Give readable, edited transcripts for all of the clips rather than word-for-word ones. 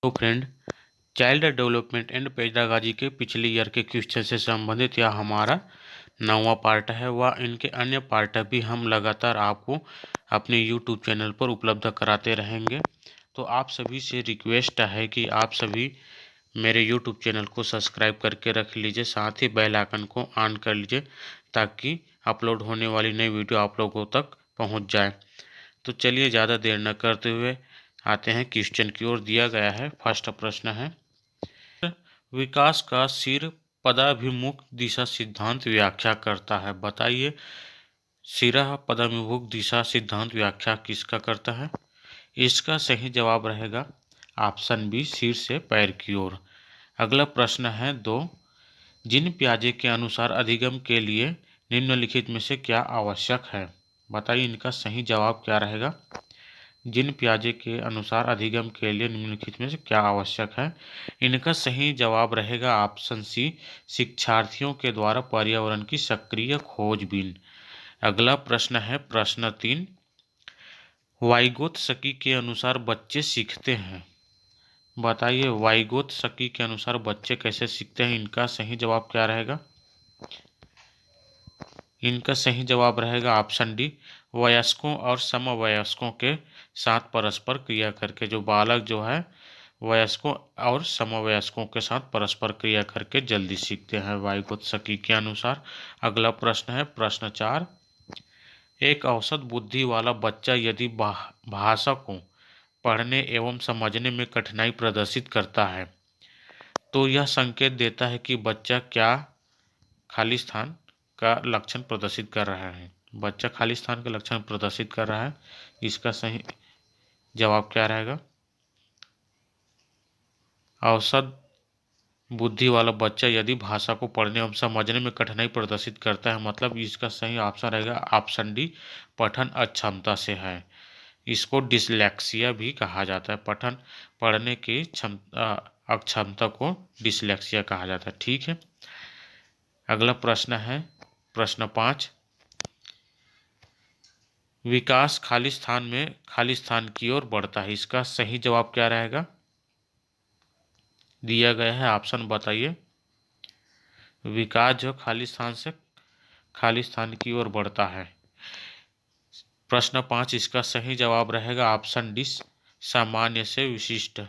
तो friend, child development and pedagogy के पिछले ईयर के क्वेश्चन से संबंधित यह हमारा 9वां पार्ट है। वह इनके अन्य पार्ट भी हम लगातार आपको अपने यूट्यूब चैनल पर उपलब्ध कराते रहेंगे। तो आप सभी से रिक्वेस्ट है कि आप सभी मेरे यूट्यूब चैनल को सब्सक्राइब करके रख लीजिए, साथ ही बेल आइकन को ऑन कर लीजिए ताकि अपलोड होने वाली नई वीडियो आप लोगों तक पहुंच जाए। तो चलिए ज़्यादा देर न करते हुए आते हैं क्वेश्चन की ओर। दिया गया है, फर्स्ट प्रश्न है, विकास का सिर पदाभिमुख दिशा सिद्धांत व्याख्या करता है। बताइए, सिरा पदाभिमुख दिशा सिद्धांत व्याख्या किसका करता है? इसका सही जवाब रहेगा ऑप्शन बी, सिर से पैर की ओर। अगला प्रश्न है 2, जिन प्याजे के अनुसार अधिगम के लिए निम्नलिखित में से क्या आवश्यक है? बताइए, इनका सही जवाब क्या रहेगा? जिन प्याजे के अनुसार अधिगम के लिए निम्नलिखित में से क्या आवश्यक है? इनका सही जवाब रहेगा ऑप्शन सी, शिक्षार्थियों के द्वारा पर्यावरण की सक्रिय खोजबीन। अगला प्रश्न है प्रश्न 3, वाइगोत्स्की के अनुसार बच्चे सीखते हैं। बताइए, वाइगोत्स्की के अनुसार बच्चे कैसे सीखते हैं? इनका सही जवाब क्या रहेगा? इनका सही जवाब रहेगा ऑप्शन डी, वयस्कों और समवयस्कों के साथ परस्पर क्रिया करके। जो बालक जो है वयस्कों और समवयस्कों के साथ परस्पर क्रिया करके जल्दी सीखते हैं वाइगोत्स्की के अनुसार। अगला प्रश्न है प्रश्न 4, एक औसत बुद्धि वाला बच्चा यदि भाषा को पढ़ने एवं समझने में कठिनाई प्रदर्शित करता है तो यह संकेत देता है कि बच्चा क्या खाली स्थान का लक्षण प्रदर्शित कर रहा है। बच्चा खाली स्थान का लक्षण प्रदर्शित कर रहा है, इसका सही जवाब क्या रहेगा? औसत बुद्धि वाला बच्चा यदि भाषा को पढ़ने एवं समझने में कठिनाई प्रदर्शित करता है, मतलब इसका सही ऑप्शन रहेगा ऑप्शन डी, पठन अक्षमता से है। इसको डिसलेक्सिया भी कहा जाता है। पठन पढ़ने की अक्षमता को डिसलेक्सिया कहा जाता है। ठीक है। अगला प्रश्न है प्रश्न 5, विकास खाली स्थान में खाली स्थान की ओर बढ़ता है। इसका सही जवाब क्या रहेगा? दिया गया है ऑप्शन, बताइए। विकास जो खाली स्थान से खाली स्थान की ओर बढ़ता है। प्रश्न 5, इसका सही जवाब रहेगा ऑप्शन डी, सामान्य से विशिष्ट।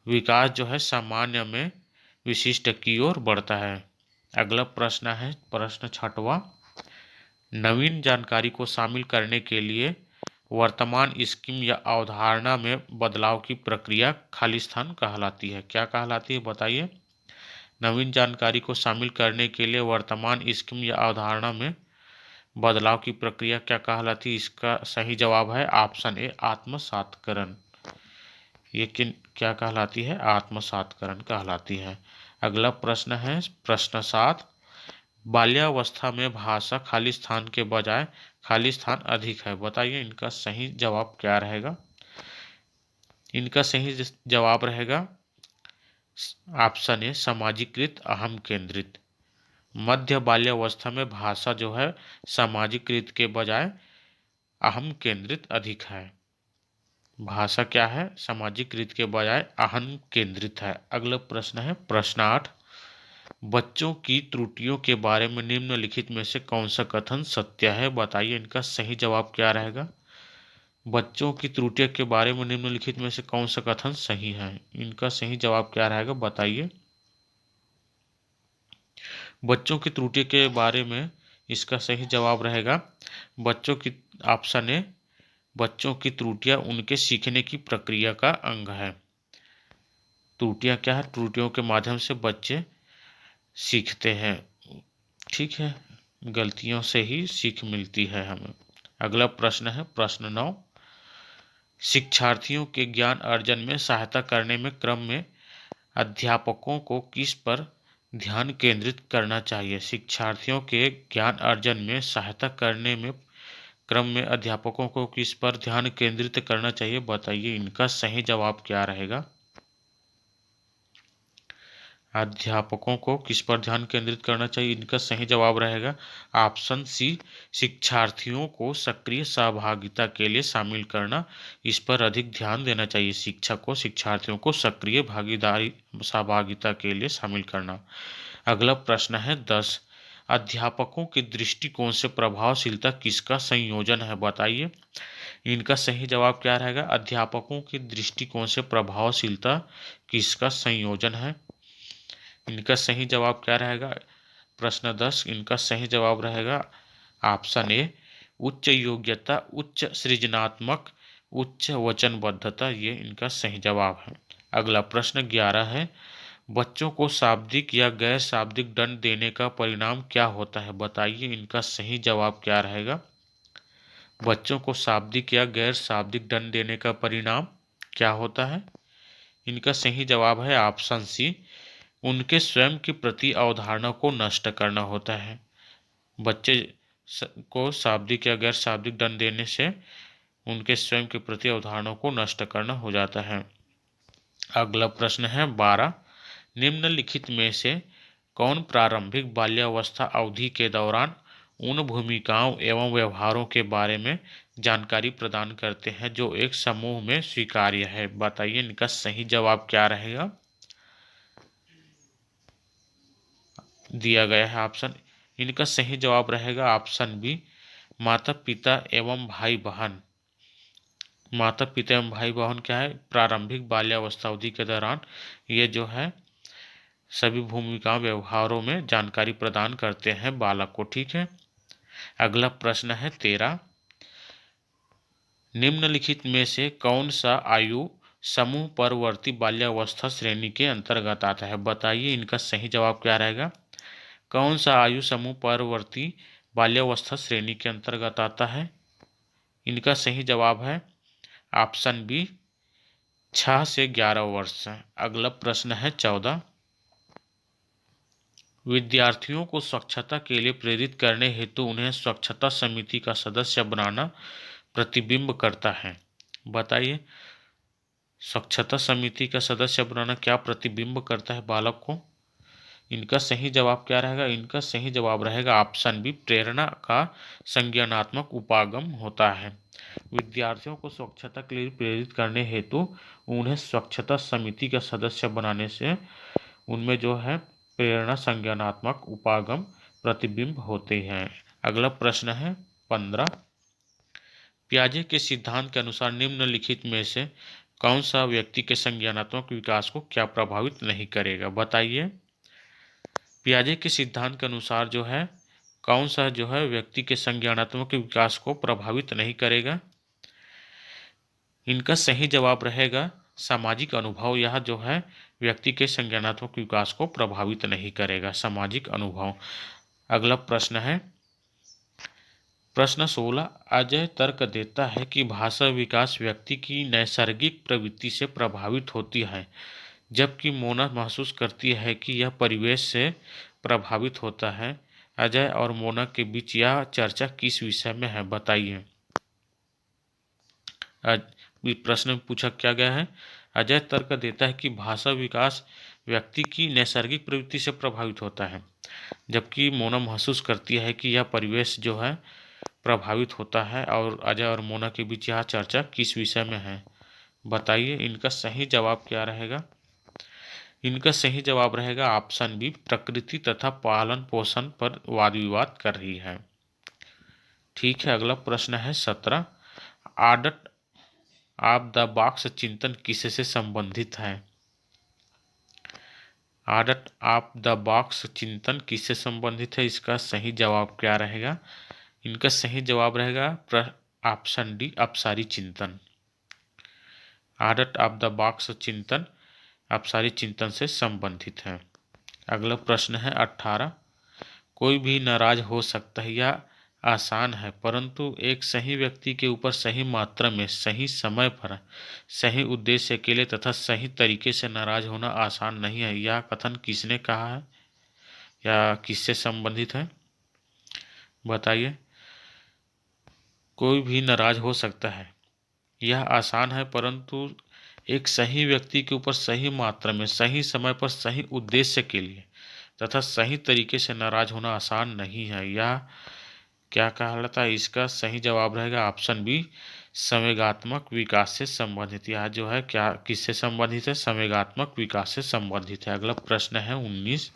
विकास जो है सामान्य में विशिष्ट की ओर बढ़ता है। अगला प्रश्न है प्रश्न 6वां, नवीन जानकारी को शामिल करने के लिए वर्तमान स्कीम या अवधारणा में बदलाव की प्रक्रिया खाली स्थान कहलाती है। क्या कहलाती है? बताइए। नवीन जानकारी को शामिल करने के लिए वर्तमान स्कीम या अवधारणा में बदलाव की प्रक्रिया क्या कहलाती है? इसका सही जवाब है ऑप्शन ए, आत्मसातकरण। ये क्या कहलाती है? आत्मसातकरण कहलाती है। अगला प्रश्न है प्रश्न 7, बाल्यावस्था में भाषा खाली स्थान के बजाय खाली स्थान अधिक है। बताइए, इनका सही जवाब क्या रहेगा? इनका सही जवाब रहेगा ऑप्शन ए, सामाजिकृत अहम केंद्रित। मध्य बाल्यावस्था में भाषा जो है सामाजिकृत के बजाय अहम केंद्रित अधिक है। भाषा क्या है? सामाजिकृत के बजाय अहम केंद्रित है। अगला प्रश्न है प्रश्न 8, बच्चों की त्रुटियों के बारे में निम्नलिखित में से कौन सा कथन सत्य है? बताइए, इनका सही जवाब क्या रहेगा? बच्चों की त्रुटियों के बारे में निम्नलिखित में से कौन सा कथन सही है? इनका सही जवाब क्या रहेगा? बताइए। बच्चों की त्रुटि के बारे में इसका सही जवाब रहेगा बच्चों की ऑप्शन ए, बच्चों की त्रुटियां उनके सीखने की प्रक्रिया का अंग है। त्रुटियां क्या है? त्रुटियों के माध्यम से बच्चे सीखते हैं। ठीक है, गलतियों से ही सीख मिलती है हमें। अगला प्रश्न है प्रश्न 9, शिक्षार्थियों के ज्ञान अर्जन में सहायता करने में क्रम में अध्यापकों को किस पर ध्यान केंद्रित करना चाहिए? शिक्षार्थियों के ज्ञान अर्जन में सहायता करने में क्रम में अध्यापकों को किस पर ध्यान केंद्रित करना चाहिए? बताइए, इनका सही जवाब क्या रहेगा? अध्यापकों को किस पर ध्यान केंद्रित करना चाहिए? इनका सही जवाब रहेगा ऑप्शन सी, शिक्षार्थियों को सक्रिय सहभागिता के लिए शामिल करना। इस पर अधिक ध्यान देना चाहिए। शिक्षक को शिक्षार्थियों को सक्रिय भागीदारी सहभागिता के लिए शामिल करना। अगला प्रश्न है 10। अध्यापकों के दृष्टिकोण से प्रभावशीलता किसका संयोजन है? बताइए। इनका सही जवाब क्या रहेगा? अध्यापकों के दृष्टिकोण से प्रभावशीलता किसका संयोजन है? इनका सही जवाब क्या रहेगा? प्रश्न 10, इनका सही जवाब रहेगा ऑप्शन ए, उच्च योग्यता, उच्च सृजनात्मक, उच्च वचनबद्धता। ये इनका सही जवाब है। अगला प्रश्न 11 है। बच्चों को शाब्दिक या गैर शाब्दिक दंड देने का परिणाम क्या होता है? बताइए। इनका सही जवाब क्या रहेगा? बच्चों को शाब्दिक या गैर शाब्दिक दंड देने का परिणाम क्या होता है? इनका सही जवाब है ऑप्शन सी, उनके स्वयं के प्रति अवधारणा को नष्ट करना होता है। बच्चे को शाब्दिक या गैर शाब्दिक दंड देने से उनके स्वयं के प्रति अवधारणा को नष्ट करना हो जाता है। अगला प्रश्न है 12। निम्नलिखित में से कौन प्रारंभिक बाल्यावस्था अवधि के दौरान उन भूमिकाओं एवं व्यवहारों के बारे में जानकारी प्रदान करते हैं जो एक समूह में स्वीकार्य है? बताइए। इनका सही जवाब क्या रहेगा? दिया गया है ऑप्शन। इनका सही जवाब रहेगा ऑप्शन बी, माता पिता एवं भाई बहन। माता पिता एवं भाई बहन क्या है? प्रारंभिक बाल्यावस्था अवधि के दौरान ये जो है सभी भूमिकाओं व्यवहारों में जानकारी प्रदान करते हैं बालक को। ठीक है। अगला प्रश्न है 13। निम्नलिखित में से कौन सा आयु समूह परवर्ती बाल्यावस्था श्रेणी के अंतर्गत आता है? बताइए। इनका सही जवाब क्या रहेगा? कौन सा आयु समूह परवर्ती बाल्यावस्था श्रेणी के अंतर्गत आता है? इनका सही जवाब है ऑप्शन बी, 6 से 11 वर्ष। अगला प्रश्न है 14। विद्यार्थियों को स्वच्छता के लिए प्रेरित करने हेतु उन्हें स्वच्छता समिति का सदस्य बनाना प्रतिबिंब करता है। बताइए। स्वच्छता समिति का सदस्य बनाना क्या प्रतिबिंब करता है बालक को? इनका सही जवाब क्या रहेगा? इनका सही जवाब रहेगा ऑप्शन बी, प्रेरणा का संज्ञानात्मक उपागम होता है। विद्यार्थियों को स्वच्छता के लिए प्रेरित करने हेतु उन्हें स्वच्छता समिति का सदस्य बनाने से उनमें जो है प्रेरणा संज्ञानात्मक उपागम प्रतिबिंब होते हैं। अगला प्रश्न है 15। पियाजे के सिद्धांत के अनुसार निम्नलिखित में से कौन सा व्यक्ति के संज्ञानात्मक विकास को क्या प्रभावित नहीं करेगा? बताइए। पियाजे के सिद्धांत के अनुसार जो है कौन सा जो है व्यक्ति के संज्ञानात्मक विकास को प्रभावित नहीं करेगा? इनका सही जवाब रहेगा सामाजिक अनुभव। यह जो है व्यक्ति के संज्ञानात्मक विकास को प्रभावित नहीं करेगा, सामाजिक अनुभव। अगला प्रश्न है प्रश्न 16। अजय तर्क देता है कि भाषा विकास व्यक्ति की नैसर्गिक प्रवृत्ति से प्रभावित होती है, जबकि मोना महसूस करती है कि यह परिवेश से प्रभावित होता है। अजय और मोना के बीच यह चर्चा किस विषय में है? बताइए। प्रश्न में पूछा क्या गया है? अजय तर्क देता है कि भाषा विकास व्यक्ति की नैसर्गिक प्रवृत्ति से प्रभावित होता है, जबकि मोना महसूस करती है कि यह परिवेश जो है प्रभावित होता है। और अजय और मोना के बीच यह चर्चा किस विषय में है? बताइए। इनका सही जवाब क्या रहेगा? इनका सही जवाब रहेगा ऑप्शन बी, प्रकृति तथा पालन पोषण पर वाद विवाद कर रही है। ठीक है। अगला प्रश्न है 17। आउट ऑफ द बॉक्स चिंतन किससे संबंधित है? आउट ऑफ द बॉक्स चिंतन किससे संबंधित है? इसका सही जवाब क्या रहेगा? इनका सही जवाब रहेगा ऑप्शन डी, अपसारी चिंतन। आउट ऑफ द बॉक्स चिंतन अपसारी चिंतन से संबंधित है। अगला प्रश्न है 18। कोई भी नाराज हो सकता है, यह आसान है, परंतु एक सही व्यक्ति के ऊपर सही मात्रा में, सही समय पर, सही उद्देश्य के लिए तथा सही तरीके से नाराज होना आसान नहीं है। यह कथन किसने कहा है या किससे संबंधित है? बताइए। कोई भी नाराज हो सकता है, यह आसान है, परंतु एक सही व्यक्ति के ऊपर सही मात्रा में, सही समय पर, सही उद्देश्य के लिए तथा सही तरीके से नाराज होना आसान नहीं है। यह क्या कहलाता है? इसका सही जवाब रहेगा ऑप्शन बी, संवेगात्मक विकास से संबंधित। यह जो है क्या किससे संबंधित है? संवेगात्मक विकास से संबंधित है। अगला प्रश्न है 19,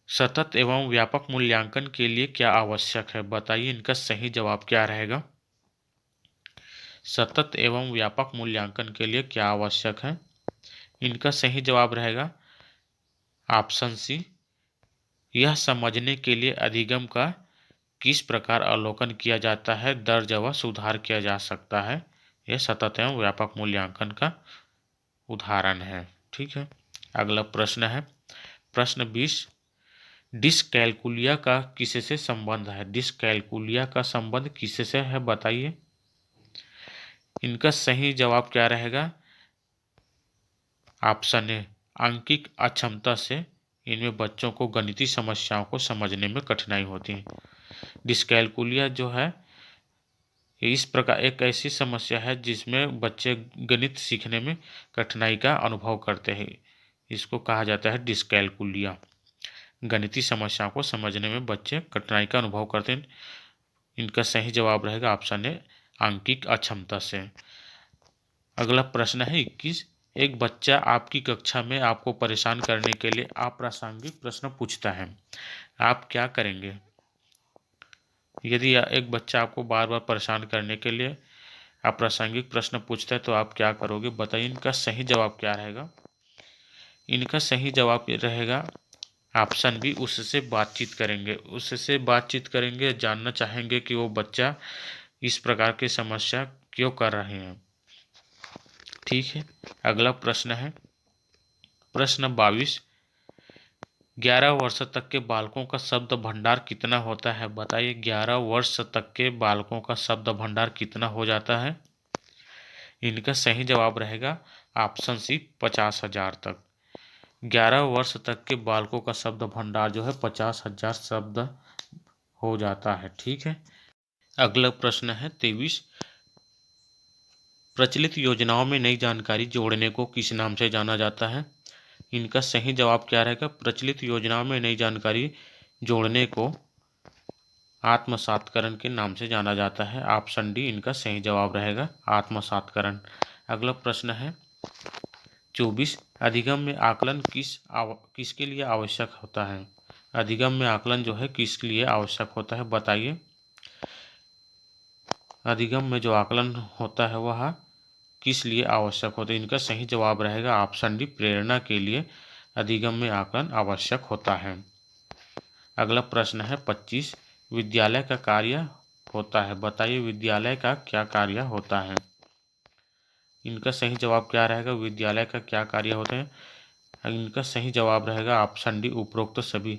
सतत एवं व्यापक मूल्यांकन के लिए क्या आवश्यक है? बताइए इनका सही जवाब क्या रहेगा। सतत एवं व्यापक मूल्यांकन के लिए क्या आवश्यक है? इनका सही जवाब रहेगा ऑप्शन सी, यह समझने के लिए अधिगम का किस प्रकार अवलोकन किया जाता है, दर्ज व सुधार किया जा सकता है। यह सतत एवं व्यापक मूल्यांकन का उदाहरण है। ठीक है। अगला प्रश्न है प्रश्न 20, डिसकैलकुलिया का किससे संबंध है? डिसकैलकुलिया का संबंध किससे है? बताइए। इनका सही जवाब क्या रहेगा? ऑप्शन ए, आंकिक अक्षमता से। इनमें बच्चों को गणितीय समस्याओं को समझने में कठिनाई होती है। डिस्कैलकुलिया जो है इस प्रकार एक ऐसी समस्या है जिसमें बच्चे गणित सीखने में कठिनाई का अनुभव करते हैं। इसको कहा जाता है डिस्कैलकुलिया। गणितीय समस्याओं को समझने में बच्चे कठिनाई का अनुभव करते हैं। इनका सही जवाब रहेगा ऑप्शन ए, आंकिक अक्षमता से। अगला प्रश्न है 21, एक बच्चा आपकी कक्षा में आपको परेशान करने के लिए अप्रासंगिक प्रश्न पूछता है, आप क्या करेंगे? यदि एक बच्चा आपको बार बार परेशान करने के लिए अप्रासंगिक प्रश्न पूछता है तो आप क्या करोगे? बताइए इनका सही जवाब क्या रहेगा। इनका सही जवाब रहेगा ऑप्शन बी, उससे बातचीत करेंगे। उससे बातचीत करेंगे, जानना चाहेंगे कि वो बच्चा इस प्रकार की समस्या क्यों कर रहे हैं। ठीक है। अगला प्रश्न है प्रश्न 22, 11 वर्ष तक के बालकों का शब्द भंडार कितना होता है? बताइए 11 वर्ष तक के बालकों का शब्द भंडार कितना हो जाता है? इनका सही जवाब रहेगा ऑप्शन सी, 50,000 तक। 11 वर्ष तक के बालकों का शब्द भंडार जो है 50,000 शब्द हो जाता है। ठीक है। अगला प्रश्न है 23, प्रचलित योजनाओं में नई जानकारी जोड़ने को किस नाम से जाना जाता है? इनका सही जवाब क्या रहेगा? प्रचलित योजनाओं में नई जानकारी जोड़ने को आत्मसातकरण के नाम से जाना जाता है। ऑप्शन डी इनका सही जवाब रहेगा, आत्मसातकरण। अगला प्रश्न है 24, अधिगम में आकलन किसके लिए आवश्यक होता है? अधिगम में आकलन जो है किसके लिए आवश्यक होता है? बताइए। अधिगम में जो आकलन होता है वह किस लिए आवश्यक होता है? इनका सही जवाब रहेगा ऑप्शन डी, प्रेरणा के लिए अधिगम में आकलन आवश्यक होता है। अगला प्रश्न है 25, विद्यालय का कार्य होता है। बताइए विद्यालय का क्या कार्य होता है? इनका सही जवाब क्या रहेगा? विद्यालय का क्या कार्य होते हैं? इनका सही जवाब रहेगा ऑप्शन डी, उपरोक्त सभी।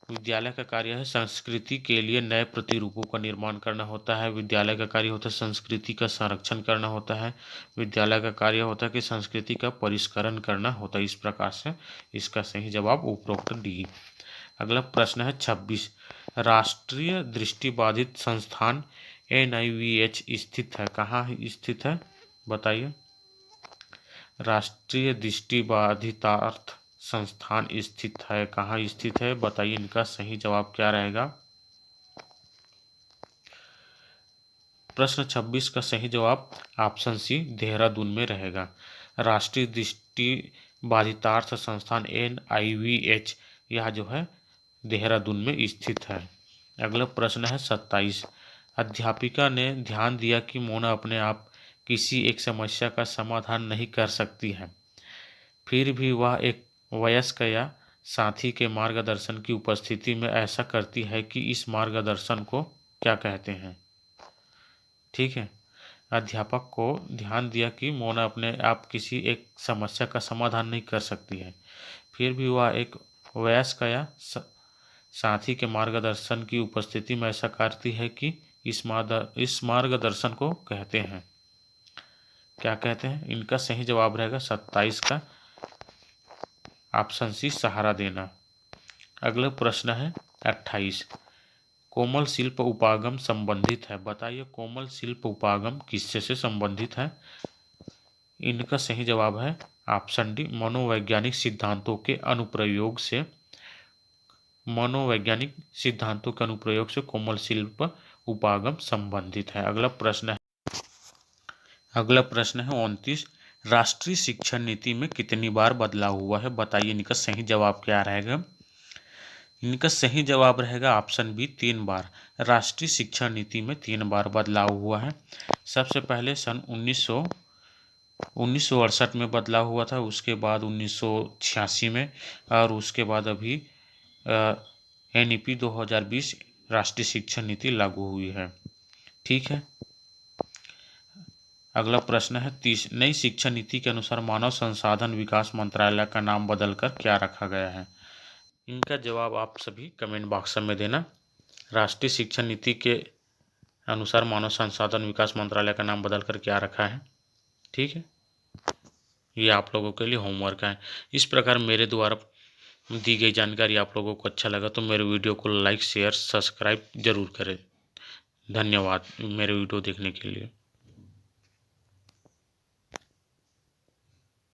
विद्यालय का कार्य है संस्कृति के लिए नए प्रतिरूपों का निर्माण करना होता है। विद्यालय का कार्य होता है संस्कृति का संरक्षण करना होता है। विद्यालय का कार्य होता है कि संस्कृति का परिष्करण करना होता है। इस प्रकार से इसका सही जवाब उपरोक्त डी। अगला प्रश्न है 26, राष्ट्रीय दृष्टिबाधित संस्थान NIVH स्थित है, कहाँ स्थित है? बताइए। राष्ट्रीय दृष्टिबाधितार्थ संस्थान स्थित है, कहाँ स्थित है? बताइए इनका सही जवाब क्या रहेगा। प्रश्न 26 का सही जवाब ऑप्शन सी, देहरादून में रहेगा। राष्ट्रीय दृष्टिबाधितार्थ संस्थान NIVH यह जो है देहरादून में स्थित है। अगला प्रश्न है 27, अध्यापिका ने ध्यान दिया कि मोना अपने आप किसी एक समस्या का समाधान नहीं कर सकती है, फिर भी वह एक वयस्क या साथी के मार्गदर्शन की उपस्थिति में ऐसा करती है कि इस मार्गदर्शन को क्या कहते हैं? ठीक है। अध्यापक को ध्यान दिया कि मोना अपने आप किसी एक समस्या का समाधान नहीं कर सकती है, फिर भी वह एक वयस्क या साथी के मार्गदर्शन की उपस्थिति में ऐसा करती है कि इस मार्गदर्शन को कहते हैं, क्या कहते हैं? इनका सही जवाब रहेगा 27 का ऑप्शन सी, सहारा देना। अगला प्रश्न है 28, कोमल शिल्प उपागम संबंधित है? बताइए कोमल शिल्प उपागम किससे से संबंधित है? इनका सही जवाब है ऑप्शन डी, मनोवैज्ञानिक सिद्धांतों के अनुप्रयोग से। मनोवैज्ञानिक सिद्धांतों के अनुप्रयोग से कोमल शिल्प उपागम संबंधित है। अगला प्रश्न है 29। राष्ट्रीय शिक्षा नीति में कितनी बार बदलाव हुआ है? बताइए इनका सही जवाब क्या रहेगा? इनका सही जवाब रहेगा ऑप्शन बी, 3 बार। राष्ट्रीय शिक्षा नीति में 3 बार बदलाव हुआ है। सबसे पहले सन 1968 में बदलाव हुआ था, उसके बाद 1986 में, और उसके बाद अभी NEP 2020 राष्ट्रीय शिक्षा नीति लागू हुई है। ठीक है। अगला प्रश्न है 30। नई शिक्षा नीति के अनुसार मानव संसाधन विकास मंत्रालय का नाम बदलकर क्या रखा गया है? इनका जवाब आप सभी कमेंट बॉक्स में देना। राष्ट्रीय शिक्षा नीति के अनुसार मानव संसाधन विकास मंत्रालय का नाम बदलकर क्या रखा है? ठीक है, ये आप लोगों के लिए होमवर्क है। इस प्रकार मेरे द्वारा दी गई जानकारी आप लोगों को अच्छा लगा तो मेरे वीडियो को लाइक, शेयर, सब्सक्राइब जरूर करें। धन्यवाद मेरे वीडियो देखने के लिए।